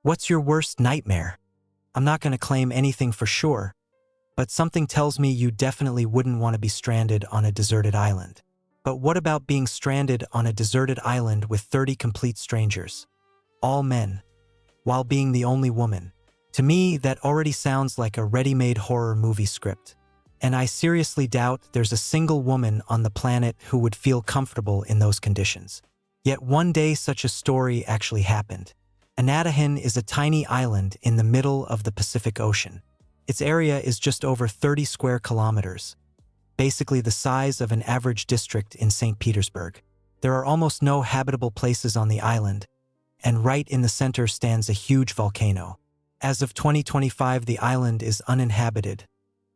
What's your worst nightmare? I'm not going to claim anything for sure, but something tells me you definitely wouldn't want to be stranded on a deserted island. But what about being stranded on a deserted island with 30 complete strangers? All men, while being the only woman. To me, that already sounds like a ready-made horror movie script. And I seriously doubt there's a single woman on the planet who would feel comfortable in those conditions. Yet one day such a story actually happened. Anatahan is a tiny island in the middle of the Pacific Ocean. Its area is just over 30 square kilometers, basically the size of an average district in St. Petersburg. There are almost no habitable places on the island, and right in the center stands a huge volcano. As of 2025, the island is uninhabited,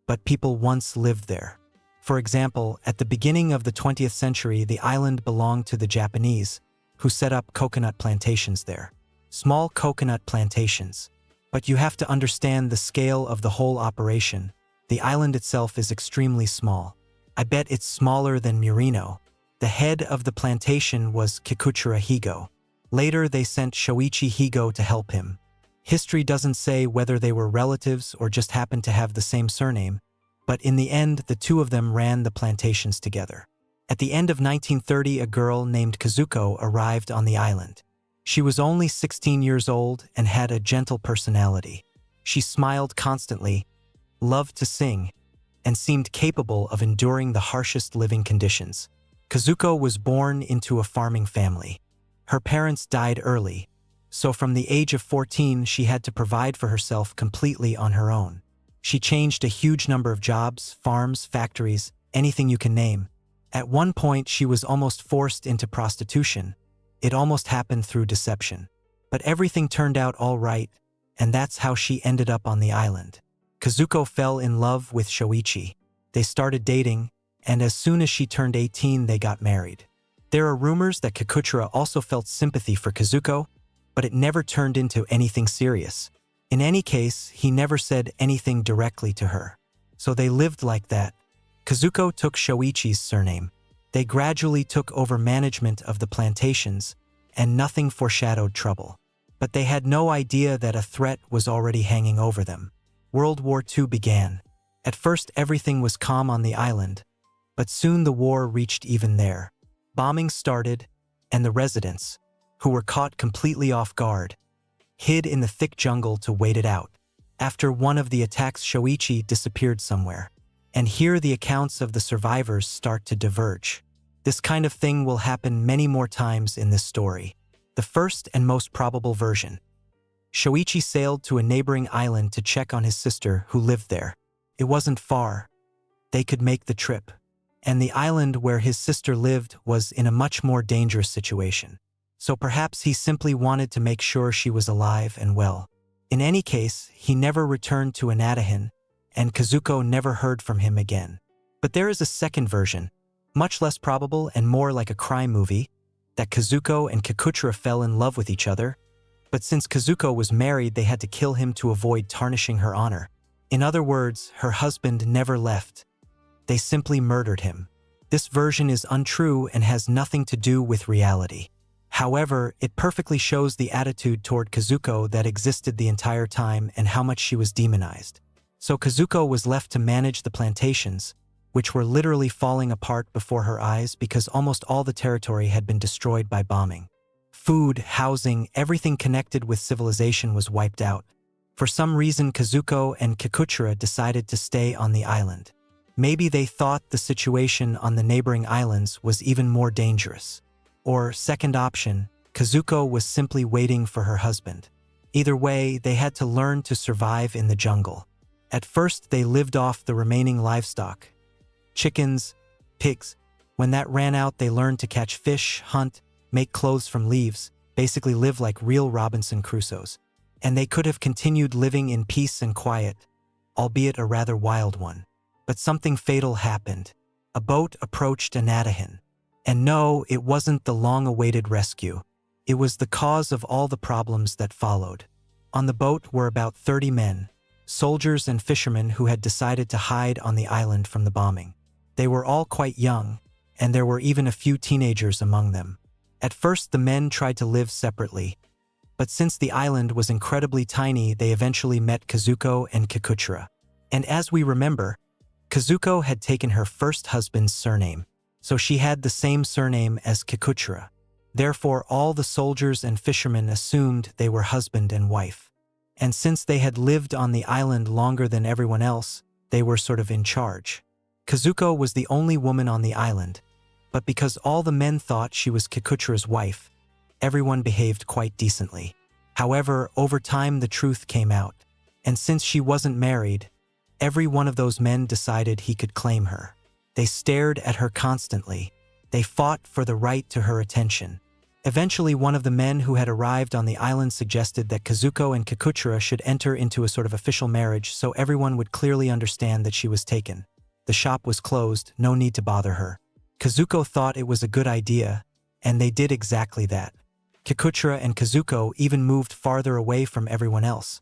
but people once lived there. For example, at the beginning of the 20th century, the island belonged to the Japanese, who set up coconut plantations there. Small coconut plantations. But you have to understand the scale of the whole operation. The island itself is extremely small. I bet it's smaller than Murino. The head of the plantation was Kikuchira Higo. Later, they sent Shoichi Higo to help him. History doesn't say whether they were relatives or just happened to have the same surname, but in the end, the two of them ran the plantations together. At the end of 1930, a girl named Kazuko arrived on the island. She was only 16 years old and had a gentle personality. She smiled constantly, loved to sing, and seemed capable of enduring the harshest living conditions. Kazuko was born into a farming family. Her parents died early, so from the age of 14 she had to provide for herself completely on her own. She changed a huge number of jobs, farms, factories, anything you can name. At one point she was almost forced into prostitution. It almost happened through deception. But everything turned out all right, and that's how she ended up on the island. Kazuko fell in love with Shoichi. They started dating, and as soon as she turned 18 they got married. There are rumors that Kikuchira also felt sympathy for Kazuko, but it never turned into anything serious. In any case, he never said anything directly to her. So they lived like that. Kazuko took Shoichi's surname. They gradually took over management of the plantations, and nothing foreshadowed trouble. But they had no idea that a threat was already hanging over them. World War II began. At first everything was calm on the island, but soon the war reached even there. Bombing started, and the residents, who were caught completely off guard, hid in the thick jungle to wait it out. After one of the attacks, Shoichi disappeared somewhere. And here the accounts of the survivors start to diverge. This kind of thing will happen many more times in this story. The first and most probable version. Shoichi sailed to a neighboring island to check on his sister who lived there. It wasn't far. They could make the trip. And the island where his sister lived was in a much more dangerous situation. So perhaps he simply wanted to make sure she was alive and well. In any case, he never returned to Anatahan, and Kazuko never heard from him again. But there is a second version, much less probable and more like a crime movie, that Kazuko and Kikuchira fell in love with each other, but since Kazuko was married they had to kill him to avoid tarnishing her honor. In other words, her husband never left. They simply murdered him. This version is untrue and has nothing to do with reality. However, it perfectly shows the attitude toward Kazuko that existed the entire time and how much she was demonized. So Kazuko was left to manage the plantations, which were literally falling apart before her eyes because almost all the territory had been destroyed by bombing. Food, housing, everything connected with civilization was wiped out. For some reason, Kazuko and Kikuchira decided to stay on the island. Maybe they thought the situation on the neighboring islands was even more dangerous. Or, second option, Kazuko was simply waiting for her husband. Either way, they had to learn to survive in the jungle. At first, they lived off the remaining livestock. Chickens, pigs. When that ran out, they learned to catch fish, hunt, make clothes from leaves, basically live like real Robinson Crusoes. And they could have continued living in peace and quiet, albeit a rather wild one. But something fatal happened. A boat approached Anatahan. And no, it wasn't the long-awaited rescue. It was the cause of all the problems that followed. On the boat were about 30 men, soldiers and fishermen who had decided to hide on the island from the bombing. They were all quite young, and there were even a few teenagers among them. At first, the men tried to live separately, But since the island was incredibly tiny, they eventually met Kazuko and Kikuchira. And as we remember, Kazuko had taken her first husband's surname, so she had the same surname as Kikuchira. Therefore, all the soldiers and fishermen assumed they were husband and wife. And since they had lived on the island longer than everyone else, they were sort of in charge. Kazuko was the only woman on the island, but because all the men thought she was Kikuchira's wife, everyone behaved quite decently. However, over time the truth came out, and since she wasn't married, every one of those men decided he could claim her. They stared at her constantly. They fought for the right to her attention. Eventually, one of the men who had arrived on the island suggested that Kazuko and Kikuchira should enter into a sort of official marriage so everyone would clearly understand that she was taken. The shop was closed, no need to bother her. Kazuko thought it was a good idea, and they did exactly that. Kikuchira and Kazuko even moved farther away from everyone else.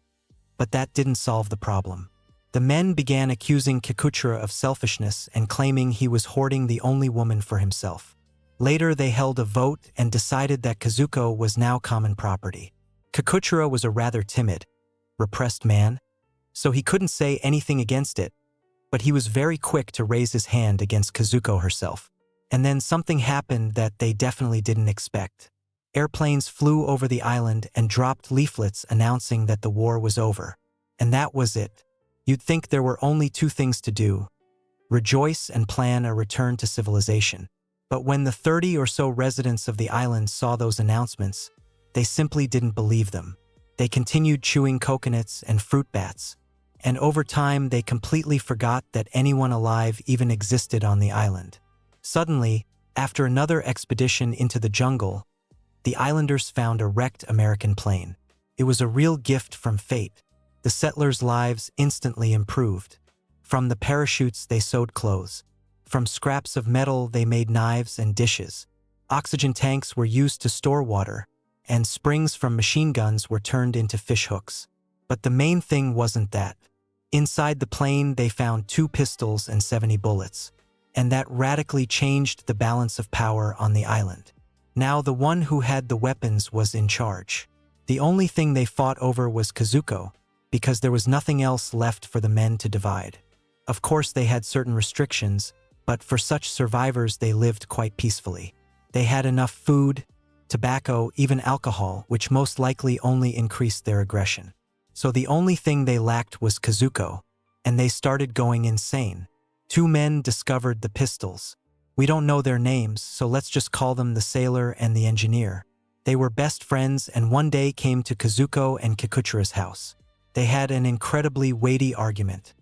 But that didn't solve the problem. The men began accusing Kikuchira of selfishness and claiming he was hoarding the only woman for himself. Later, they held a vote and decided that Kazuko was now common property. Kikuchira was a rather timid, repressed man, so he couldn't say anything against it, but he was very quick to raise his hand against Kazuko herself. And then something happened that they definitely didn't expect. Airplanes flew over the island and dropped leaflets announcing that the war was over. And that was it. You'd think there were only two things to do: rejoice and plan a return to civilization. But when the 30 or so residents of the island saw those announcements, they simply didn't believe them. They continued chewing coconuts and fruit bats, and over time they completely forgot that anyone alive even existed on the island. Suddenly, after another expedition into the jungle, the islanders found a wrecked American plane. It was a real gift from fate. The settlers' lives instantly improved. From the parachutes they sewed clothes. From scraps of metal they made knives and dishes. Oxygen tanks were used to store water, and springs from machine guns were turned into fish hooks. But the main thing wasn't that. Inside the plane they found 2 pistols and 70 bullets. And that radically changed the balance of power on the island. Now the one who had the weapons was in charge. The only thing they fought over was Kazuko, because there was nothing else left for the men to divide. Of course they had certain restrictions, but for such survivors they lived quite peacefully. They had enough food, tobacco, even alcohol, which most likely only increased their aggression. So the only thing they lacked was Kazuko, and they started going insane. 2 men discovered the pistols. We don't know their names, so let's just call them the sailor and the engineer. They were best friends and one day came to Kazuko and Kikuchira's house. They had an incredibly weighty argument.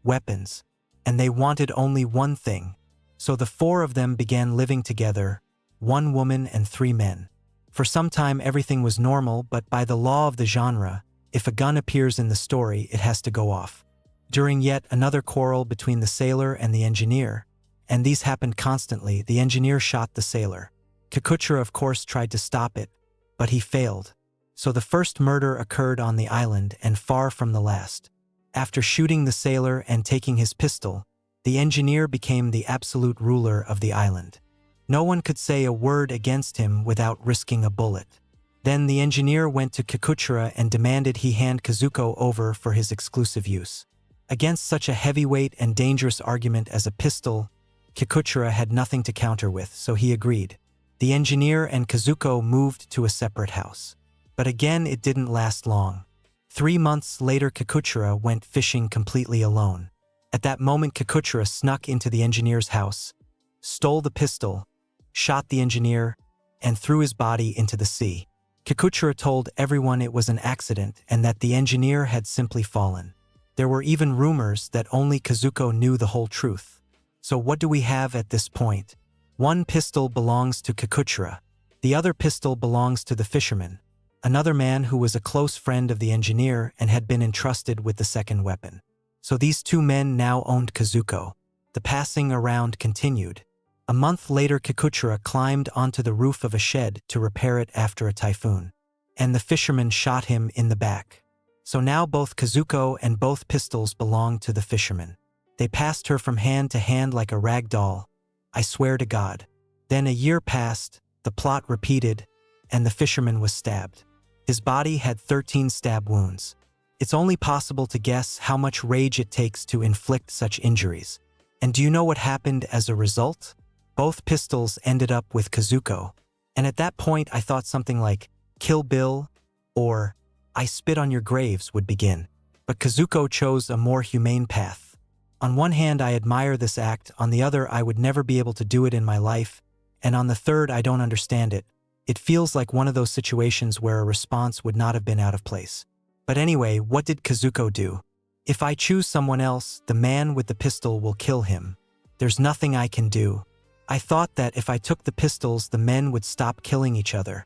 Weapons. And they wanted only one thing. So the 4 of them began living together, 1 woman and 3 men. For some time everything was normal, but by the law of the genre, if a gun appears in the story, it has to go off. During yet another quarrel between the sailor and the engineer, and these happened constantly, the engineer shot the sailor. Kikuchira of course tried to stop it, but he failed. So the first murder occurred on the island and far from the last. After shooting the sailor and taking his pistol, the engineer became the absolute ruler of the island. No one could say a word against him without risking a bullet. Then the engineer went to Kikuchira and demanded he hand Kazuko over for his exclusive use. Against such a heavyweight and dangerous argument as a pistol, Kikuchira had nothing to counter with, so he agreed. The engineer and Kazuko moved to a separate house. But again, it didn't last long. 3 months later, Kikuchira went fishing completely alone. At that moment, Kikuchira snuck into the engineer's house, stole the pistol, shot the engineer, and threw his body into the sea. Kikuchira told everyone it was an accident and that the engineer had simply fallen. There were even rumors that only Kazuko knew the whole truth. So what do we have at this point? 1 pistol belongs to Kikuchira. The other pistol belongs to the fisherman, another man who was a close friend of the engineer and had been entrusted with the second weapon. So these 2 men now owned Kazuko. The passing around continued. A month later, Kikuchira climbed onto the roof of a shed to repair it after a typhoon, and the fisherman shot him in the back. So now both Kazuko and both pistols belonged to the fisherman. They passed her from hand to hand like a rag doll. I swear to God. Then a year passed, the plot repeated, and the fisherman was stabbed. His body had 13 stab wounds. It's only possible to guess how much rage it takes to inflict such injuries. And do you know what happened as a result? Both pistols ended up with Kazuko. And at that point I thought something like, "Kill Bill," or "I spit on your graves" would begin. But Kazuko chose a more humane path. On one hand, I admire this act, on the other, I would never be able to do it in my life, and on the third, I don't understand it. It feels like one of those situations where a response would not have been out of place. But anyway, what did Kazuko do? "If I choose someone else, the man with the pistol will kill him. There's nothing I can do." I thought that if I took the pistols, the men would stop killing each other.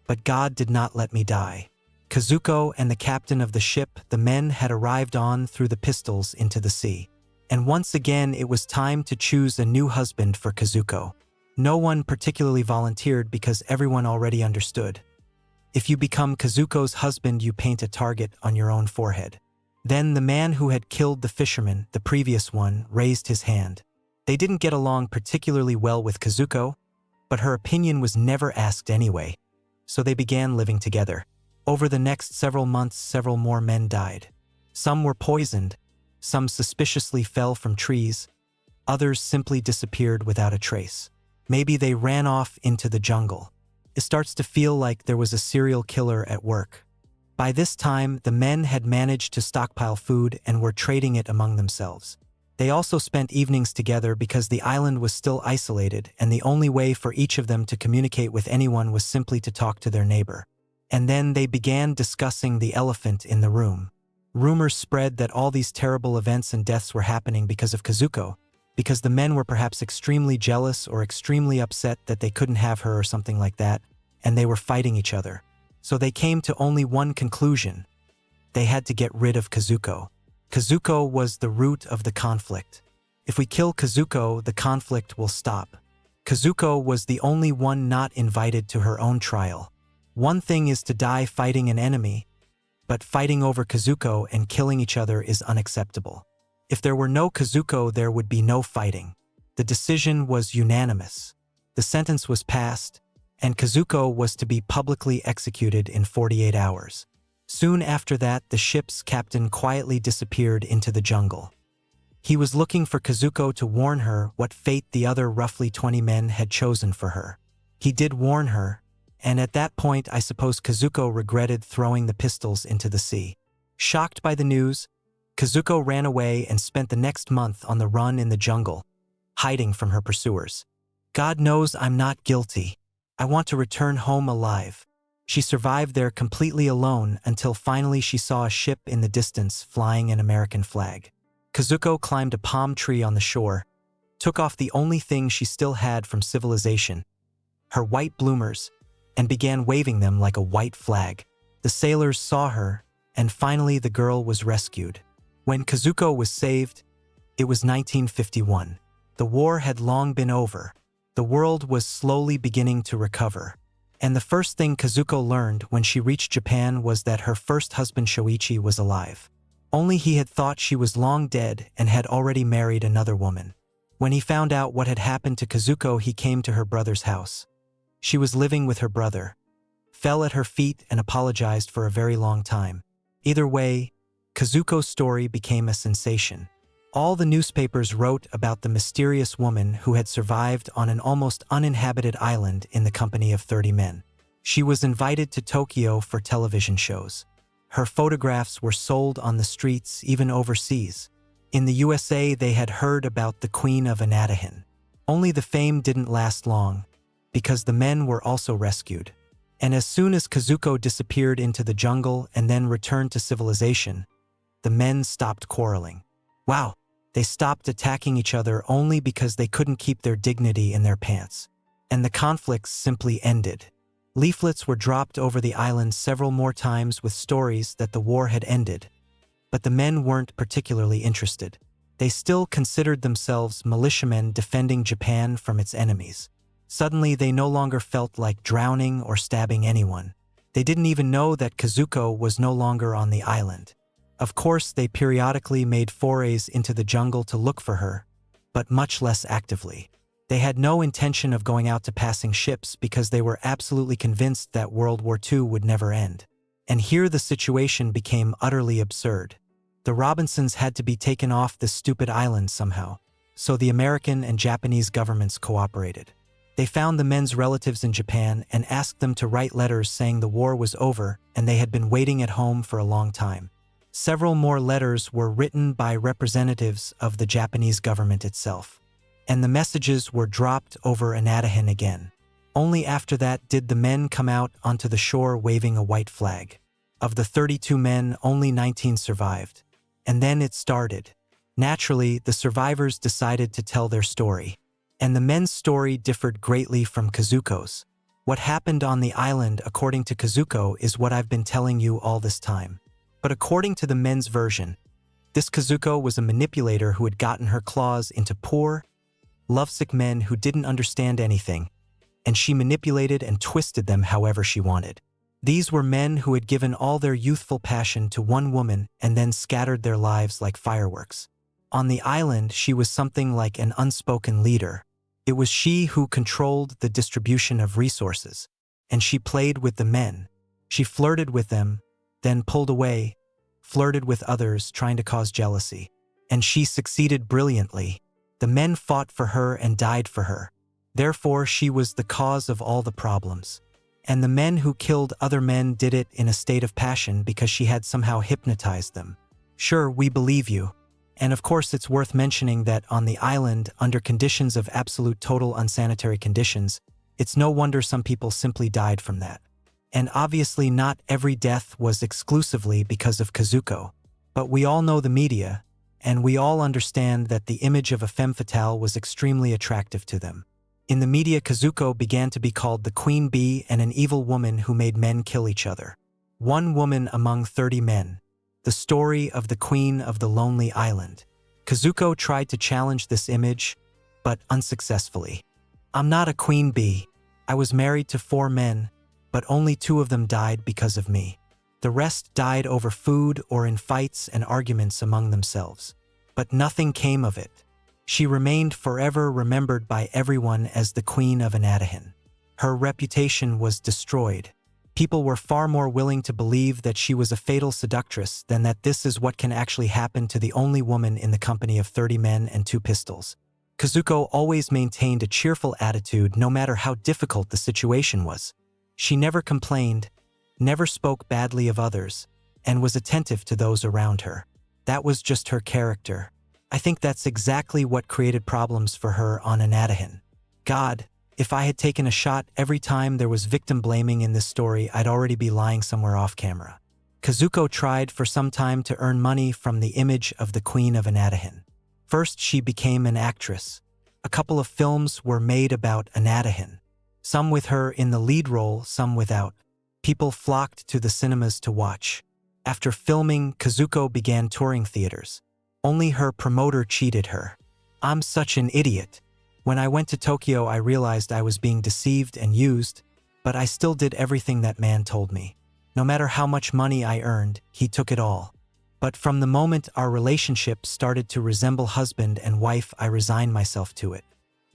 But God did not let me die. Kazuko and the captain of the ship, the men had arrived on through the pistols into the sea. And once again, it was time to choose a new husband for Kazuko. No one particularly volunteered because everyone already understood. If you become Kazuko's husband, you paint a target on your own forehead. Then the man who had killed the fisherman, the previous one, raised his hand. They didn't get along particularly well with Kazuko, but her opinion was never asked anyway. So they began living together. Over the next several months, several more men died. Some were poisoned, some suspiciously fell from trees, others simply disappeared without a trace. Maybe they ran off into the jungle. It starts to feel like there was a serial killer at work. By this time, the men had managed to stockpile food and were trading it among themselves. They also spent evenings together because the island was still isolated, and the only way for each of them to communicate with anyone was simply to talk to their neighbor. And then they began discussing the elephant in the room. Rumors spread that all these terrible events and deaths were happening because of Kazuko, because the men were perhaps extremely jealous or extremely upset that they couldn't have her or something like that, and they were fighting each other. So they came to only one conclusion. They had to get rid of Kazuko. Kazuko was the root of the conflict. If we kill Kazuko, the conflict will stop. Kazuko was the only one not invited to her own trial. One thing is to die fighting an enemy, but fighting over Kazuko and killing each other is unacceptable. If there were no Kazuko, there would be no fighting. The decision was unanimous. The sentence was passed, and Kazuko was to be publicly executed in 48 hours. Soon after that, the ship's captain quietly disappeared into the jungle. He was looking for Kazuko to warn her what fate the other roughly 20 men had chosen for her. He did warn her, and at that point I suppose Kazuko regretted throwing the pistols into the sea. Shocked by the news, Kazuko ran away and spent the next month on the run in the jungle, hiding from her pursuers. "God knows I'm not guilty. I want to return home alive." She survived there completely alone until finally she saw a ship in the distance flying an American flag. Kazuko climbed a palm tree on the shore, took off the only thing she still had from civilization, her white bloomers, and began waving them like a white flag. The sailors saw her, and finally the girl was rescued. When Kazuko was saved, it was 1951. The war had long been over. The world was slowly beginning to recover. And the first thing Kazuko learned when she reached Japan was that her first husband Shoichi was alive. Only he had thought she was long dead and had already married another woman. When he found out what had happened to Kazuko, he came to her brother's house. She was living with her brother, fell at her feet and apologized for a very long time. Either way, Kazuko's story became a sensation. All the newspapers wrote about the mysterious woman who had survived on an almost uninhabited island in the company of 30 men. She was invited to Tokyo for television shows. Her photographs were sold on the streets, even overseas. In the USA, they had heard about the Queen of Anatahin. Only the fame didn't last long, because the men were also rescued. And as soon as Kazuko disappeared into the jungle and then returned to civilization, the men stopped quarreling. Wow! They stopped attacking each other only because they couldn't keep their dignity in their pants. And the conflicts simply ended. Leaflets were dropped over the island several more times with stories that the war had ended. But the men weren't particularly interested. They still considered themselves militiamen defending Japan from its enemies. Suddenly, they no longer felt like drowning or stabbing anyone. They didn't even know that Kazuko was no longer on the island. Of course, they periodically made forays into the jungle to look for her, but much less actively. They had no intention of going out to passing ships because they were absolutely convinced that World War II would never end. And here the situation became utterly absurd. The Robinsons had to be taken off this stupid island somehow, so the American and Japanese governments cooperated. They found the men's relatives in Japan and asked them to write letters saying the war was over and they had been waiting at home for a long time. Several more letters were written by representatives of the Japanese government itself, and the messages were dropped over Anadahan again. Only after that did the men come out onto the shore waving a white flag. Of the 32 men, only 19 survived. And then it started. Naturally, the survivors decided to tell their story. And the men's story differed greatly from Kazuko's. What happened on the island, according to Kazuko, is what I've been telling you all this time. But according to the men's version, this Kazuko was a manipulator who had gotten her claws into poor, lovesick men who didn't understand anything, and she manipulated and twisted them however she wanted. These were men who had given all their youthful passion to one woman and then scattered their lives like fireworks. On the island, she was something like an unspoken leader. It was she who controlled the distribution of resources, and she played with the men. She flirted with them, then pulled away, flirted with others, trying to cause jealousy. And she succeeded brilliantly. The men fought for her and died for her. Therefore, she was the cause of all the problems. And the men who killed other men did it in a state of passion because she had somehow hypnotized them. Sure, we believe you. And of course, it's worth mentioning that on the island, under conditions of absolute total unsanitary conditions, it's no wonder some people simply died from that. And obviously not every death was exclusively because of Kazuko. But we all know the media, and we all understand that the image of a femme fatale was extremely attractive to them. In the media, Kazuko began to be called the Queen Bee and an evil woman who made men kill each other. One woman among 30 men. The story of the Queen of the Lonely Island. Kazuko tried to challenge this image, but unsuccessfully. I'm not a queen bee. I was married to 4 men, but only 2 of them died because of me. The rest died over food or in fights and arguments among themselves. But nothing came of it. She remained forever remembered by everyone as the Queen of Anadahan. Her reputation was destroyed. People were far more willing to believe that she was a fatal seductress than that this is what can actually happen to the only woman in the company of 30 men and 2 pistols. Kazuko always maintained a cheerful attitude no matter how difficult the situation was. She never complained, never spoke badly of others, and was attentive to those around her. That was just her character. I think that's exactly what created problems for her on Anadahan. God, if I had taken a shot every time there was victim blaming in this story, I'd already be lying somewhere off camera. Kazuko tried for some time to earn money from the image of the Queen of Anadahan. First, she became an actress. A couple of films were made about Anadahan. Some with her in the lead role, some without. People flocked to the cinemas to watch. After filming, Kazuko began touring theaters. Only her promoter cheated her. I'm such an idiot. When I went to Tokyo, I realized I was being deceived and used, but I still did everything that man told me. No matter how much money I earned, he took it all. But from the moment our relationship started to resemble husband and wife, I resigned myself to it.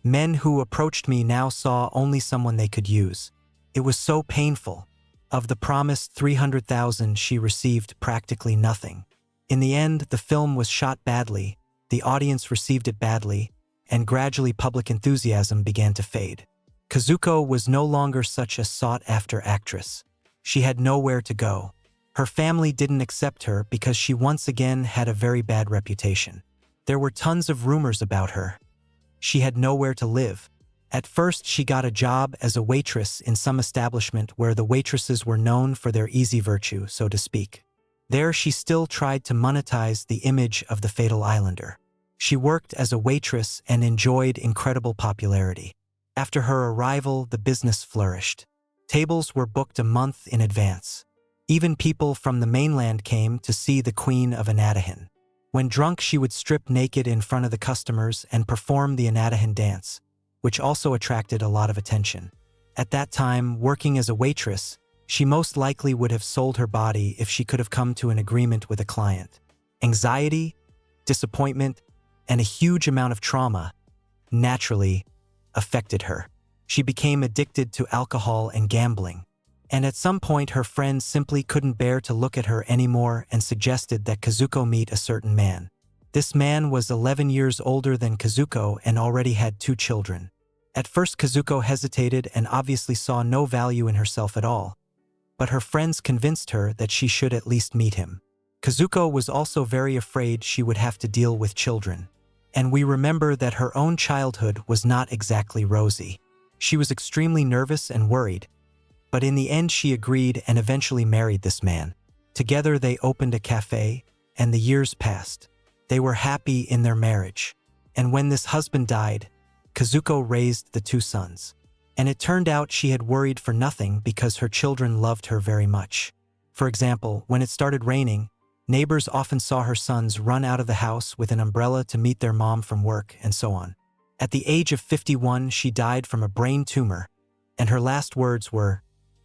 Men who approached me now saw only someone they could use. It was so painful. Of the promised 300,000, she received practically nothing. In the end, the film was shot badly, the audience received it badly, and gradually public enthusiasm began to fade. Kazuko was no longer such a sought-after actress. She had nowhere to go. Her family didn't accept her because she once again had a very bad reputation. There were tons of rumors about her. She had nowhere to live. At first, she got a job as a waitress in some establishment where the waitresses were known for their easy virtue, so to speak. There, she still tried to monetize the image of the Fatal Islander. She worked as a waitress and enjoyed incredible popularity. After her arrival, the business flourished. Tables were booked a month in advance. Even people from the mainland came to see the Queen of Anadahan. When drunk, she would strip naked in front of the customers and perform the Anadahan dance, which also attracted a lot of attention. At that time, working as a waitress, she most likely would have sold her body if she could have come to an agreement with a client. Anxiety, disappointment, and a huge amount of trauma, naturally, affected her. She became addicted to alcohol and gambling, And at some point her friends simply couldn't bear to look at her anymore and suggested that Kazuko meet a certain man. This man was 11 years older than Kazuko and already had 2 children. At first Kazuko hesitated and obviously saw no value in herself at all, but her friends convinced her that she should at least meet him. Kazuko was also very afraid she would have to deal with children. And we remember that her own childhood was not exactly rosy. She was extremely nervous and worried, but in the end she agreed and eventually married this man. Together they opened a cafe, and the years passed. They were happy in their marriage. And when this husband died, Kazuko raised the 2 sons. And it turned out she had worried for nothing because her children loved her very much. For example, when it started raining, neighbors often saw her sons run out of the house with an umbrella to meet their mom from work, and so on. At the age of 51, she died from a brain tumor, and her last words were,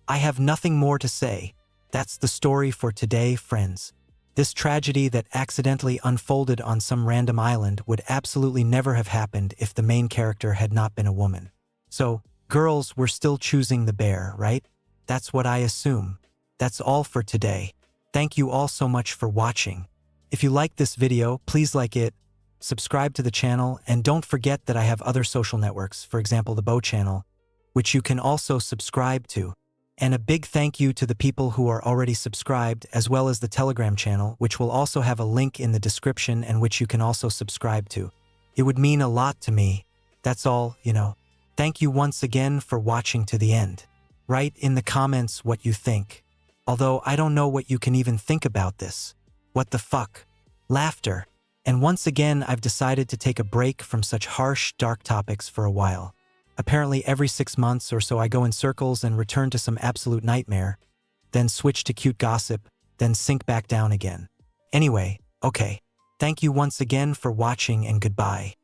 "I have nothing more to say. That's the story for today, friends." This tragedy that accidentally unfolded on some random island would absolutely never have happened if the main character had not been a woman. So, girls were still choosing the bear, right? That's what I assume. That's all for today. Thank you all so much for watching. If you liked this video, please like it, subscribe to the channel, and don't forget that I have other social networks, for example the Bo channel, which you can also subscribe to. And a big thank you to the people who are already subscribed, as well as the Telegram channel, which will also have a link in the description and which you can also subscribe to. It would mean a lot to me. That's all, Thank you once again for watching to the end. Write in the comments what you think. Although I don't know what you can even think about this. What the fuck? Laughter. And once again, I've decided to take a break from such harsh, dark topics for a while. Apparently every 6 months or so I go in circles and return to some absolute nightmare, then switch to cute gossip, then sink back down again. Anyway, okay. Thank you once again for watching and goodbye.